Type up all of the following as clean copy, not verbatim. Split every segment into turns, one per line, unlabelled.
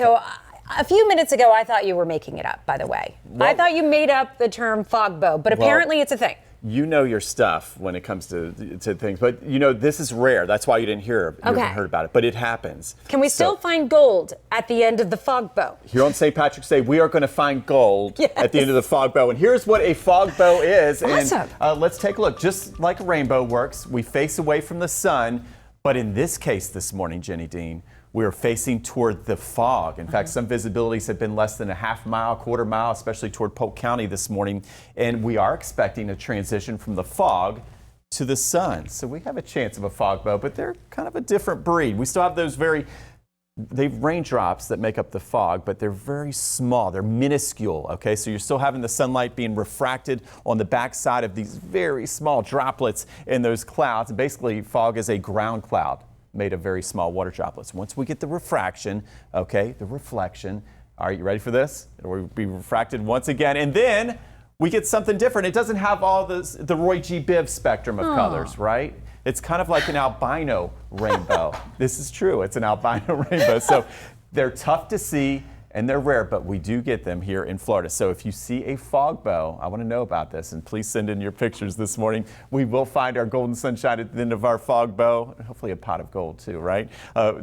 So a few minutes ago, I thought you were making it up, by the way. I thought you made up the term fog bow, but apparently it's a thing.
You know your stuff when it comes to things, but you know this is rare. That's why you didn't hear, you haven't heard about it, but it happens.
Can we still find gold at the end of the fog bow?
Here on St. Patrick's Day, we are going to find gold at the end of the fog bow, and here's what a fog bow is.
Awesome.
And let's take a look. Just like a rainbow works, we face away from the sun, but in this case this morning, Jenny Dean, we're facing toward the fog. In fact, some visibilities have been less than a half mile, quarter mile, especially toward Polk County this morning. And we are expecting a transition from the fog to the sun. So we have a chance of a fog bow, but they're kind of a different breed. We still have those they've raindrops that make up the fog, but they're very small. They're minuscule, okay? So you're still having the sunlight being refracted on the backside of these very small droplets in those clouds. Basically, fog is a ground cloud made of very small water droplets. Once we get the refraction, okay, the reflection, all right, you ready for this? It will be refracted once again, and then we get something different. It doesn't have all the Roy G. Biv spectrum of colors, right? It's kind of like an albino rainbow. This is true, it's an albino rainbow. So they're tough to see and they're rare, but we do get them here in Florida. So if you see a fog bow, I want to know about this, and please send in your pictures this morning. We will find our golden sunshine at the end of our fog bow, and hopefully a pot of gold too, right?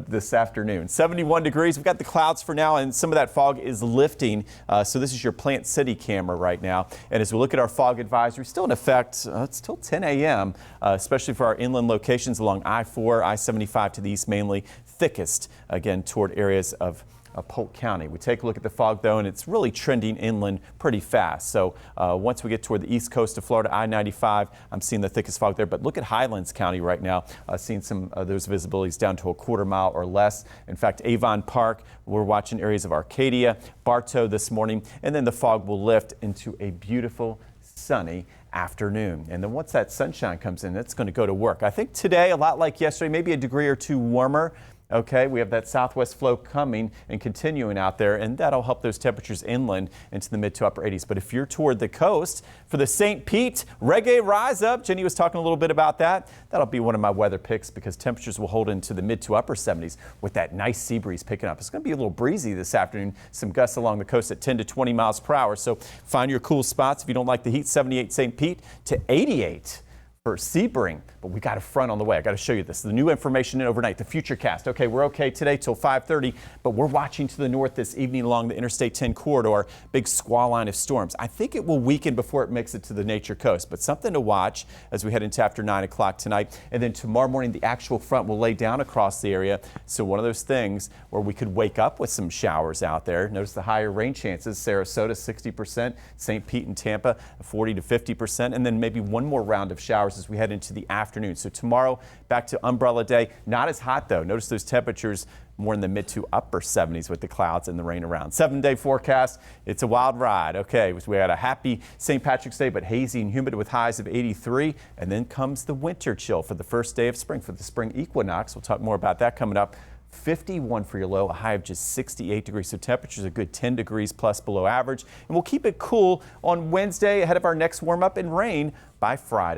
This afternoon. 71 degrees. We've got the clouds for now, and some of that fog is lifting. So this is your Plant City camera right now. And as we look at our fog advisory, still in effect, it's still 10 a.m., especially for our inland locations along I-4, I-75 to the east, mainly thickest, again, toward areas of Polk County. We take a look at the fog though, and it's really trending inland pretty fast. So once we get toward the east coast of Florida, I-95, I'm seeing the thickest fog there. But look at Highlands County right now, seeing some of those visibilities down to a quarter mile or less. In fact, Avon Park, we're watching areas of Arcadia, Bartow this morning, and then the fog will lift into a beautiful sunny afternoon. And then once that sunshine comes in, it's going to go to work. I think today, a lot like yesterday, maybe a degree or two warmer. Okay, we have that southwest flow coming and continuing out there, and that'll help those temperatures inland into the mid to upper 80s. But if you're toward the coast for the St. Pete Reggae Rise Up, Jenny was talking a little bit about that. That'll be one of my weather picks because temperatures will hold into the mid to upper 70s with that nice sea breeze picking up. It's going to be a little breezy this afternoon. Some gusts along the coast at 10 to 20 miles per hour. So find your cool spots if you don't like the heat. 78 St. Pete to 88. For Sebring, but we got a front on the way. I got to show you this. The new information in overnight, the Futurecast. Okay, we're okay today till 5:30, but we're watching to the north this evening along the Interstate 10 corridor. Big squall line of storms. I think it will weaken before it makes it to the Nature Coast, but something to watch as we head into after 9 o'clock tonight. And then tomorrow morning, the actual front will lay down across the area. So one of those things where we could wake up with some showers out there. Notice the higher rain chances. Sarasota, 60%. St. Pete and Tampa, 40 to 50%. And then maybe one more round of showers as we head into the afternoon. So tomorrow, back to umbrella day. Not as hot though. Notice those temperatures more in the mid to upper 70s with the clouds and the rain around. 7-day forecast. It's a wild ride. Okay, we had a happy St. Patrick's Day, but hazy and humid with highs of 83. And then comes the winter chill for the first day of spring, for the spring equinox. We'll talk more about that coming up. 51 for your low, a high of just 68 degrees. So temperatures a good 10 degrees plus below average. And we'll keep it cool on Wednesday ahead of our next warm up and rain by Friday.